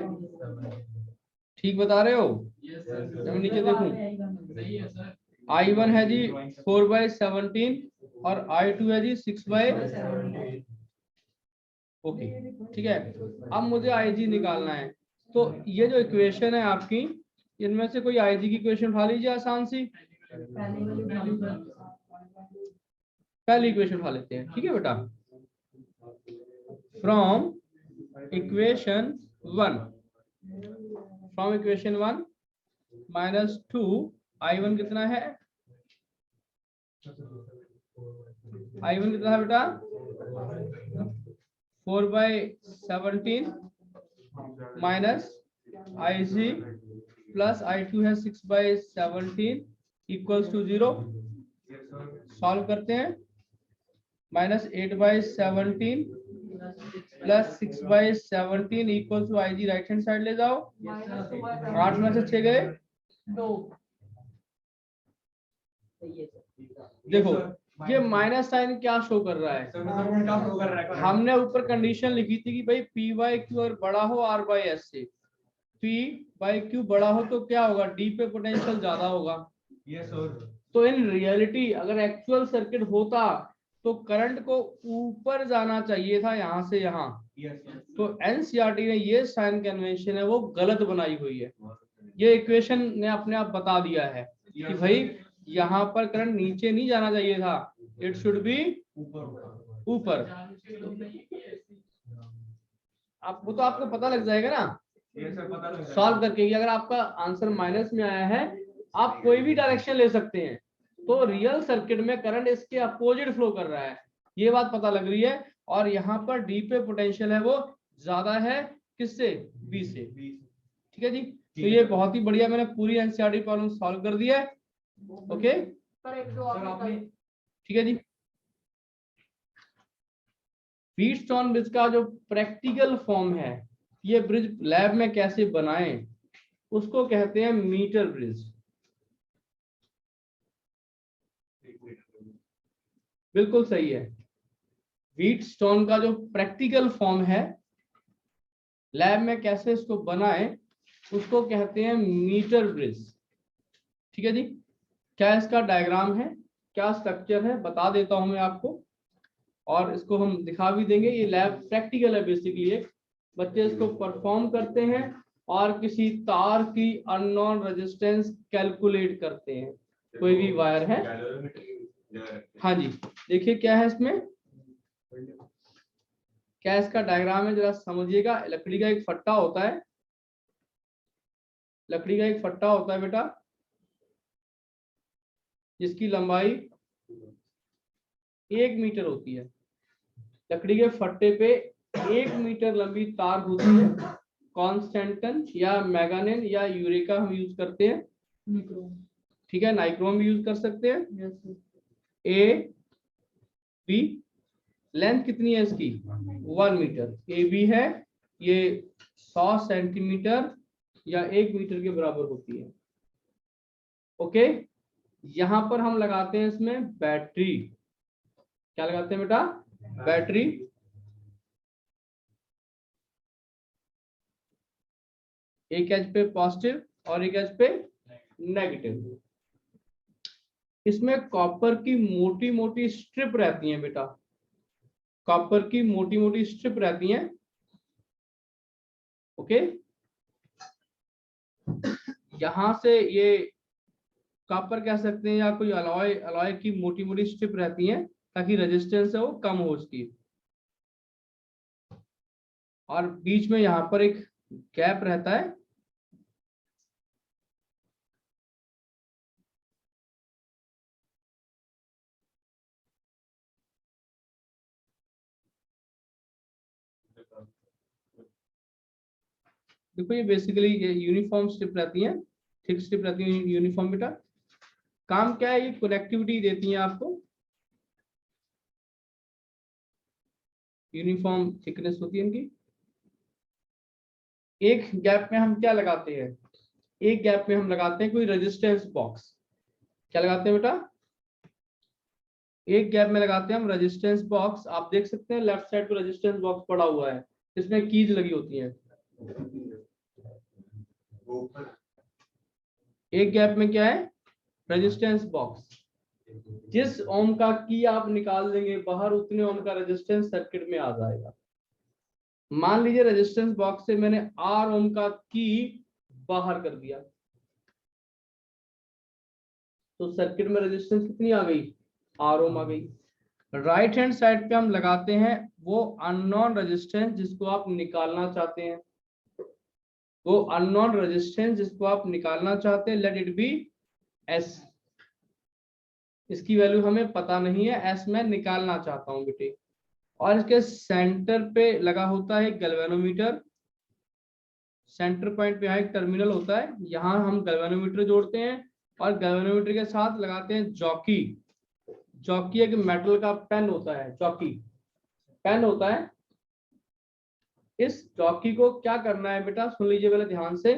ठीक बता रहे हो? Yes sir. मैं नीचे देखूं, सही है सर. I1 है जी 4/17 और I2 है जी 6/। ओके ठीक है। अब मुझे IG निकालना है, तो ये जो इक्वेशन है आपकी, इनमें से कोई IG की इक्वेशन उठा लीजिए आसान सी। पहली इक्वेशन उठा लेते हैं, ठीक है बेटा। फ्रॉम इक्वेशन 1 -2 I1 कितना है? I1 कितना है बेटा? 4/17 माइनस IC प्लस I2 है 6/17 इक्वल्स टू 0। सॉल्व करते हैं। -8/17 plus 6/17 equal to IG right hand side ले जाओ। 8 में से 6 गए 2। देखो ये माइनस साइन क्या शो कर रहा है? हमने ऊपर कंडीशन लिखी थी कि भाई P/Q और बड़ा हो R/S से। P/Q बड़ा हो तो क्या होगा? D पे पोटेंशियल ज्यादा होगा। Yes sir. तो इन रियलिटी अगर एक्चुअल सर्किट होता तो करंट को ऊपर जाना चाहिए था, यहाँ से यहाँ। तो NCERT ने ये साइन कन्वेंशन है वो गलत बनाई हुई है। ये इक्वेशन ने अपने आप बता दिया है कि भाई यहाँ पर करंट नीचे नहीं जाना चाहिए था, इट शुड बी ऊपर। आप वो तो आपको पता लग जाएगा ना सॉल्व करके कि अगर आपका आंसर माइनस में आया है, आप कोई भी डायरेक्शन ले सकते हैं। तो रियल सर्किट में करंट इसके अपोजिट फ्लो कर रहा है, ये बात पता लग रही है। और यहाँ पर डी पे पोटेंशियल है वो ज्यादा है किससे? बी से। ठीक है जी। तो ये बहुत ही बढ़िया, मैंने पूरी एनसीईआरटी प्रॉब्लम सॉल्व कर दिया है। ओके ठीक है जी। व्हीटस्टोन ब्रिज का जो प्रैक्टिकल फॉर्म है, ये ब्रिज लैब में कैसे बनाएं, उसको कहते हैं मीटर ब्रिज। बिल्कुल सही है। व्हीटस्टोन का जो प्रैक्टिकल फॉर्म है, लैब में कैसे इसको बनाएं, उसको कहते हैं मीटर ब्रिज। ठीक है जी। क्या इसका डायग्राम है, क्या स्ट्रक्चर है, बता देता हूं मैं आपको, और इसको हम दिखा भी देंगे। ये लैब प्रैक्टिकल है बेसिकली, एक बच्चे इसको परफॉर्म करते हैं और किसी तार की अननोन रेजिस्टेंस कैलकुलेट करते हैं। कोई भी वायर है, हाँ जी, देखिए क्या है इसमें, क्या इसका डायग्राम है, जरा समझिएगा। लकड़ी का एक फट्टा होता है, लकड़ी का एक फट्टा होता है बेटा, जिसकी लंबाई 1 मीटर होती है। लकड़ी के फट्टे पे 1 मीटर लंबी तार होती है। कॉन्स्टेंटन या मैंगानीन या यूरेका हम यूज करते हैं, ठीक है, नाइक्रोम भी यूज कर सकते हैं। ए बी, लेंथ कितनी है इसकी? 1 मीटर। ए बी है, ये 100 सेंटीमीटर या 1 मीटर के बराबर होती है। ओके, यहां पर हम लगाते हैं इसमें बैटरी। क्या लगाते हैं बेटा? बैटरी। एक एज पे पॉजिटिव और एक एज पे नेगेटिव। इसमें कॉपर की मोटी मोटी स्ट्रिप रहती हैं बेटा, कॉपर की मोटी मोटी स्ट्रिप रहती हैं। ओके, यहां से ये कॉपर कह सकते हैं या कोई अलॉय, अलॉय की मोटी मोटी स्ट्रिप रहती हैं ताकि रेजिस्टेंस है वो कम हो उसकी। और बीच में यहाँ पर एक गैप रहता है, देखो ये बेसिकली यूनिफॉर्म स्ट्रिप रहती है, थिक स्ट्रिप रहती है यूनिफॉर्म। बेटा काम क्या है, ये कनेक्टिविटी देती है आपको, यूनिफॉर्म थिकनेस होती है इनकी। एक गैप में हम क्या लगाते हैं, एक गैप में हम लगाते हैं कोई रेजिस्टेंस बॉक्स। क्या लगाते हैं बेटा? एक गैप में लगाते हैं हम रेजिस्टेंस बॉक्स। आप देख सकते हैं लेफ्ट साइड पे रेजिस्टेंस बॉक्स पड़ा हुआ है, इसमें कीज लगी होती हैं। एक गैप में क्या है, रेजिस्टेंस बॉक्स। जिस ओम का की आप निकाल देंगे बाहर, उतने ओम का रेजिस्टेंस सर्किट में आ जाएगा। मान लीजिए रेजिस्टेंस बॉक्स से मैंने आर ओम का की बाहर कर दिया, तो सर्किट में रेजिस्टेंस कितनी आ गई, आर ओम आ गई। राइट हैंड साइड पे हम लगाते हैं वो अननोन रेजिस्टेंस जिसको आप निकालना चाहते हैं, वो अननोन रेजिस्टेंस जिसको आप निकालना चाहते हैं, लेट इट बी एस। इसकी वैल्यू हमें पता नहीं है, एस मैं निकालना चाहता हूं बेटे। और इसके सेंटर पे लगा होता है गैल्वेनोमीटर, सेंटर पॉइंट पे यहाँ एक टर्मिनल होता है, यहाँ हम गैल्वेनोमीटर जोड़ते हैं और गैल्वेनोमीटर के साथ लगाते हैं जॉकी। जॉकी एक मेटल का पेन होता है, जॉकी पेन होता है। इस जॉकी को क्या करना है बेटा, सुन लीजिए पहले ध्यान से।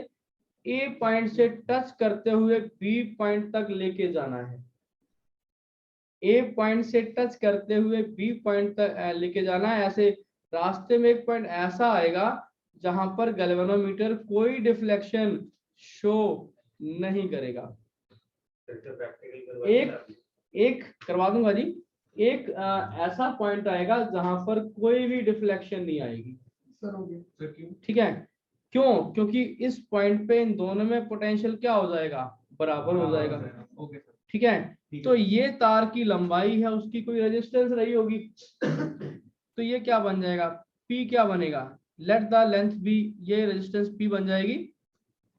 ए पॉइंट से टच करते हुए बी पॉइंट तक लेके जाना है, ए पॉइंट से टच करते हुए बी पॉइंट तक लेके जाना है। ऐसे रास्ते में एक पॉइंट ऐसा आएगा जहां पर गैल्वेनोमीटर कोई डिफ्लेक्शन शो नहीं करेगा। एक करवा दूंगा जी। एक ऐसा पॉइंट आएगा जहां पर कोई भी डिफ्लेक्शन नहीं आएगी। सर हो गया। ठीक है, क्यों? क्योंकि इस पॉइंट पे इन दोनों में पोटेंशियल क्या हो जाएगा, बराबर हो जाएगा। Okay sir. ठीक है, तो ये तार की लंबाई है, उसकी कोई रेजिस्टेंस रही होगी तो ये क्या बन जाएगा, P क्या बनेगा, लेट द लेंथ बी, ये रेजिस्टेंस P बन जाएगी।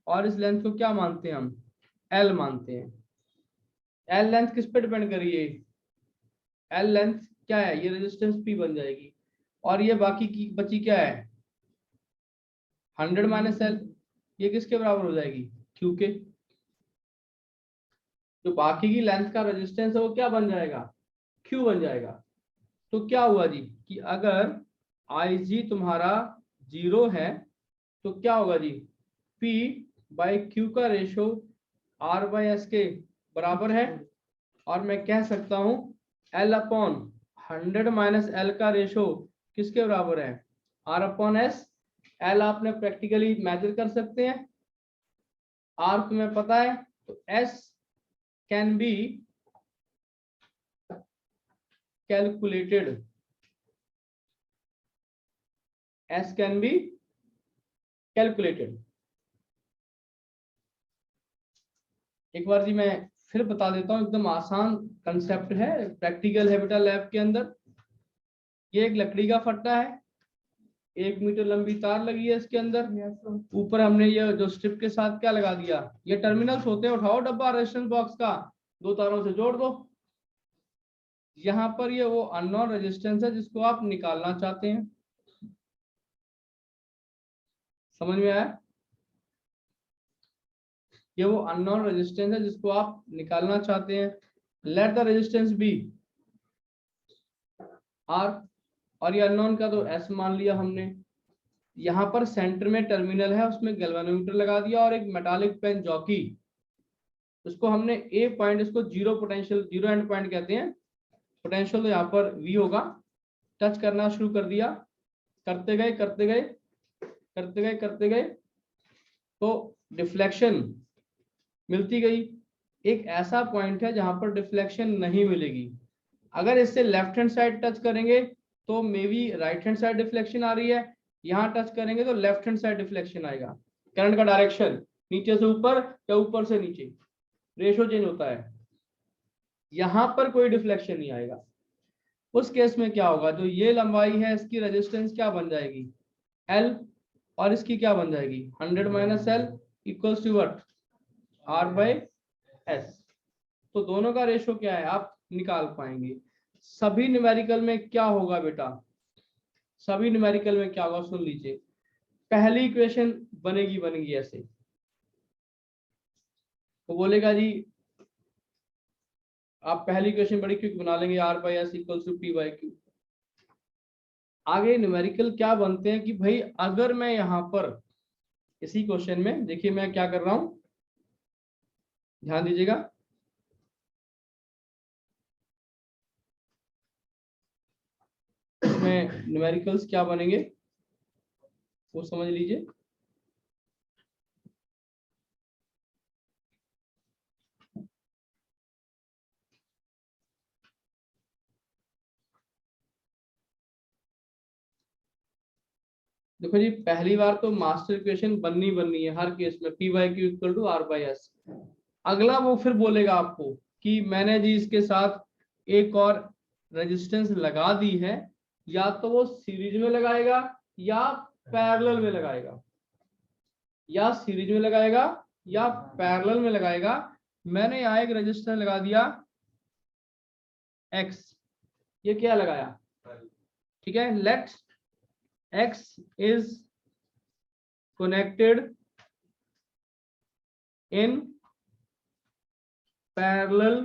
और इस लेंथ को क्या मानते हैं हम, L मानते हैं। L लेंथ किस पे डिपेंड करिए, L लेंथ क्या है, ये रेजिस्टेंस P बन जाएगी। और ये बाकी की बची क्या है 100 माइनस L, ये किसके बराबर हो जाएगी, Q के। तो बाकी की लेंथ का रेजिस्टेंस है वो क्या बन जाएगा, Q बन जाएगा। तो क्या हुआ जी कि अगर IG तुम्हारा 0 है तो क्या होगा जी, P बाई Q का रेशो R बाई S के बराबर है। और मैं कह सकता हूं L अपॉन 100 माइनस L का रेशो किसके बराबर है, R अपॉन S। L आपने प्रैक्टिकली मेजर कर सकते हैं, R तुम्हें पता है, तो S can be calculated, S can be calculated। एक बार जी मैं फिर बता देता हूं, एकदम आसान कंसेप्ट है, प्रैक्टिकल है बेटा लैब के अंदर। ये एक लकड़ी का फट्टा है, 1 मीटर लंबी तार लगी है इसके अंदर। ऊपर हमने ये जो स्ट्रिप के साथ क्या लगा दिया, ये टर्मिनल्स होते हैं, उठाओ डब्बा रेजिस्टेंस बॉक्स का, 2 तारों से जोड़ दो। यहाँ पर ये वो अननोन रेजिस्टेंस है जिसको आप निकालना चाहते हैं। समझ में आया, ये वो अननोन रेजिस्टेंस है जिसको आप निकालना चाहते हैं। Let the resistance be R, और ये अननोन का तो S मान लिया हमने। यहाँ पर सेंटर में टर्मिनल है, उसमें गैल्वेनोमीटर लगा दिया और एक मेटालिक पेन जॉकी। उसको हमने ए पॉइंट, इसको zero potential, zero end point कहते हैं। पोटेंशियल तो यहाँ पर V होगा, टच करना शुरू कर दिया, करते गए करते गए करते गए करते गए, तो डिफ्लेक्शन मिलती गई। एक ऐसा पॉइंट है जहां पर डिफ्लेक्शन नहीं मिलेगी। अगर इससे लेफ्ट हैंड साइड टच करेंगे तो may be right hand side deflection आ रही है, यहाँ टच करेंगे तो लेफ्ट हैंड साइड डिफ्लेक्शन आएगा। करंट का डायरेक्शन नीचे से ऊपर या ऊपर से नीचे, रेशो चेंज होता है। यहाँ पर कोई डिफ्लेक्शन नहीं आएगा। उस केस में क्या होगा, जो ये लंबाई है इसकी रेजिस्टेंस क्या बन जाएगी, L, और इसकी क्या बन जाएगी 100 minus L equals to what, R by S। तो दोनों का रेशो क्या है आप निकाल पाएंगे। सभी न्यूमेरिकल में क्या होगा बेटा, सभी न्यूमेरिकल में क्या होगा, सुन लीजिए। पहली इक्वेशन बनेगी ऐसे, तो बोलेगा जी आप पहली इक्वेशन बड़ी क्विक बना लेंगे, R by S equals to P by Q। आगे न्यूमेरिकल क्या बनते हैं कि भाई अगर मैं यहाँ पर इसी क्वेश्चन में देखिए मैं क्या कर रहा हूं, ध्यान दीजिएगा। इसमें न्यूमेरिकल्स क्या बनेंगे वो समझ लीजिए। देखो जी, पहली बार तो मास्टर इक्वेशन बननी है हर केस में, P by Q equal to R by S. अगला वो फिर बोलेगा आपको कि मैंने जी इसके साथ एक और रेजिस्टेंस लगा दी है, या तो वो सीरीज में लगाएगा या पैरेलल में लगाएगा, या सीरीज में लगाएगा या पैरेलल में लगाएगा। मैंने यहाँ एक रेजिस्टेंस लगा दिया x, ये क्या लगाया, ठीक है, let x is connected in parallel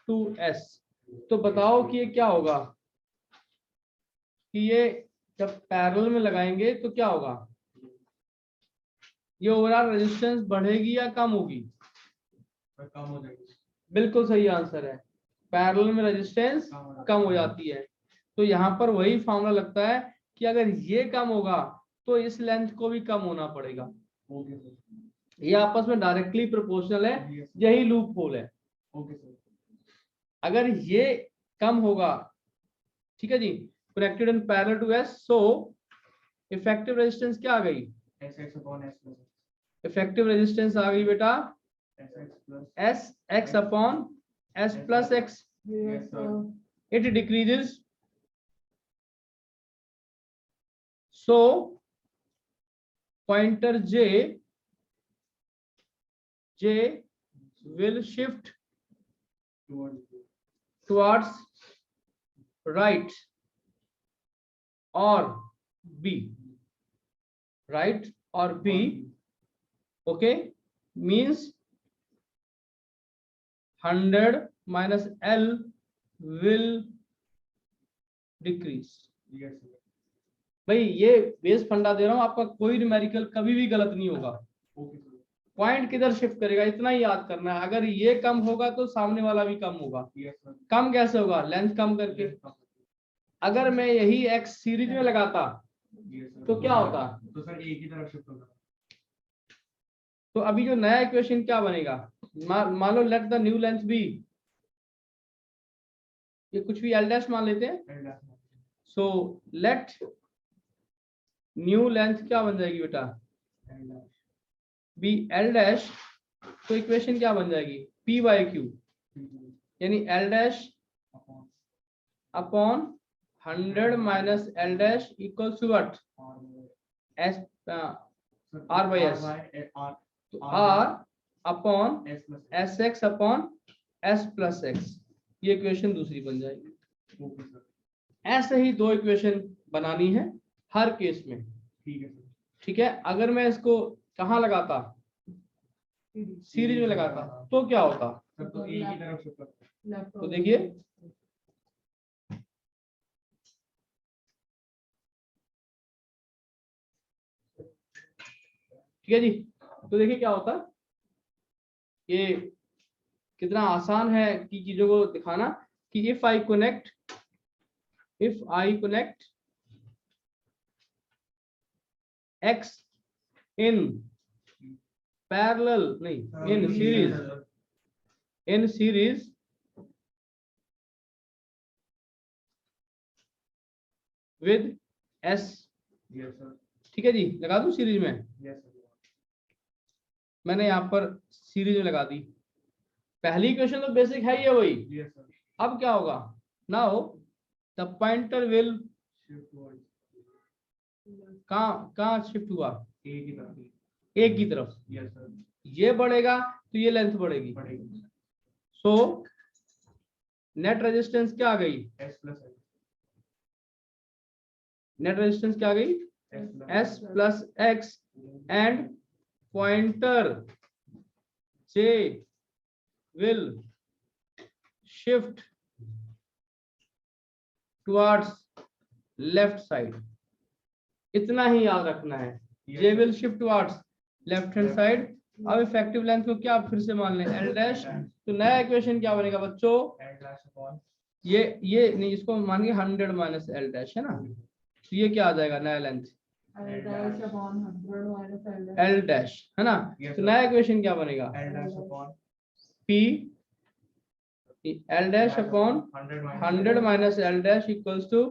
to s। तो बताओ कि ये क्या होगा, कि ये जब पैरेलल में लगाएंगे तो क्या होगा, ये ओवरऑल रेजिस्टेंस बढ़ेगी या कम होगी? कम हो जाएगी। बिल्कुल सही आंसर है, पैरेलल में रेजिस्टेंस कम हो जाती है। तो यहाँ पर वही फॉर्मूला लगता है कि अगर ये कम होगा तो इस लेंथ को भी कम होना पड़ेगा। ये आपस में डायरेक्टली प्रोपोर्शनल है, यही लूप होल है। अगर ये कम होगा, ठीक है जी, connected in parallel to S, so effective resistance क्या आ गई, इफेक्टिव रेजिस्टेंस आ गई बेटा S X upon S plus X. It decreases, so pointer j will shift towards right or b, right or b, okay, means 100 minus L will decrease। भाई ये base फंडा दे रहा हूं, आपका कोई न्यूमेरिकल कभी भी गलत नहीं होगा। पॉइंट किधर शिफ्ट करेगा इतना ही याद करना है। अगर ये कम होगा तो सामने वाला भी कम होगा। कम कैसे होगा, लेंथ कम करके। अगर मैं यही एक्स सीरीज में लगाता तो क्या होता, तो सर एक ही तरफ शिफ्ट होगा। तो अभी जो नया इक्वेशन क्या बनेगा, मान लो let the new length be, ये कुछ भी एल डैश मान लेते हैं। सो लेट न्यू लेंथ क्या बन जाएगी बेटा, बी एल डैश। तो इक्वेशन क्या बन जाएगी, पी बाई क्यू, यानी L dash upon 100 minus L dash equal to what, S R by S. तो R upon S X upon S plus X, ये इक्वेशन दूसरी बन जाएगी। ऐसे ही दो इक्वेशन बनानी है हर केस में, ठीक है। अगर मैं इसको कहाँ लगाता, सीरीज में लगाता, तो क्या होता, तो एक ही तरफ शिफ्ट होगा। तो देखिए ठीक है जी। तो देखिए क्या होता, ये कितना आसान है कि चीजों को दिखाना, कि if I connect x in parallel, नहीं in series with s, ठीक है जी, लगा दूं सीरीज में। मैंने यहाँ पर सीरीज में लगा दी। पहली इक्वेशन तो बेसिक है ही है वही। अब क्या होगा, नाउ द पॉइंटर विल कहाँ शिफ्ट हुआ, एक की तरफ। ये बढ़ेगा तो ये लेंथ बढ़ेगी। सो नेट रेजिस्टेंस क्या आ गई, नेट रेजिस्टेंस क्या आ गई, S plus X, and pointer J will shift towards left side. इतना ही याद रखना है, J will shift towards left hand side. अब इफेक्टिव लेंथ को क्या फिर से मान लें, एल डैश। तो नया इक्वेशन क्या बनेगा बच्चों, ये नहीं, इसको मानिए 100 माइनस एल डैश है ना, तो ये क्या आ जाएगा नया लेंथ, एल डैश है ना। तो नया इक्वेशन क्या बनेगा, P L dash upon 100 minus L dash equals to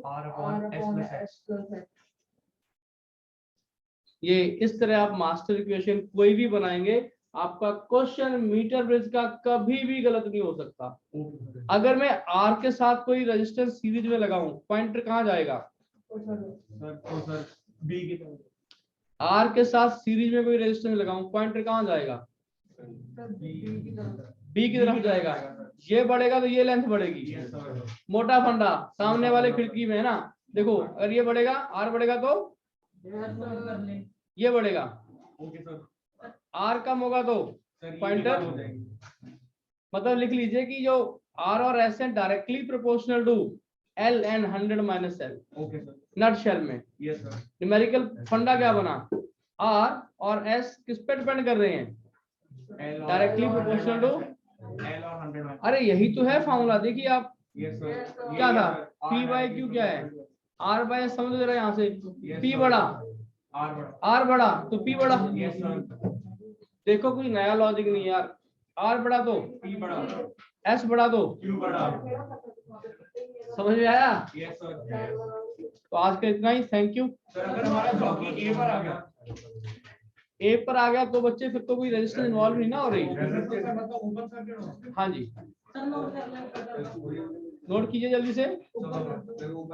ये इस तरह आप मास्टर इक्वेशन कोई भी बनाएंगे, आपका क्वेश्चन मीटर ब्रिज का कभी भी गलत नहीं हो सकता। अगर मैं आर के साथ कोई रेजिस्टेंस सीरीज में लगाऊं, पॉइंटर कहाँ जाएगा? सर बी की तरफ। आर के साथ सीरीज में कोई रेजिस्टेंस लगाऊं, पॉइंटर कहाँ जाएगा? बी की तरफ जाएगा। ये बढ़ेगा तो ये लेंथ बढ़ेगी। Yes sir. मोटा फंडा सामने वाले खिड़की में है ना, देखो अगर ये बढ़ेगा, आर बढ़ेगा तो ये बढ़ेगा, ओके सर। आर कम होगा तो सर पॉइंटर हो जाएगी। मतलब लिख लीजिए कि जो आर और एस है directly proportional to L and 100 minus L. Okay sir. Nutshell में यस सर। न्यूमेरिकल फंडा क्या बना? आर और एस किस पे डिपेंड कर रहे हैं? डायरेक्टली प्रोपोर्शनल टू एल और 100। अरे यही तो है फॉर्मूला, देखिए आप यस सर। क्या था? पी बाई क्यू क्या है? आर बाय समझ रहे यहाँ से, पी बड़ा आर बड़ा। आर बड़ा तो पी बड़ा। Yes sir. देखो कोई नया लॉजिक नहीं यार, आर बड़ा तो पी बड़ा। एस बड़ा तो क्यू बड़ा। समझ में आया? Yes sir. तो आज का इतना ही, थैंक यू। सर अगर हमारा जॉकी ए पर आ गया, ए पर आ गया तो बच्चे फिर तो कोई रजिस्टर इन्वॉल्व नहीं ना हो रही। मतलब ओपन सर्किट। हाँ जी, नोट कीजिए जल्दी से। चलो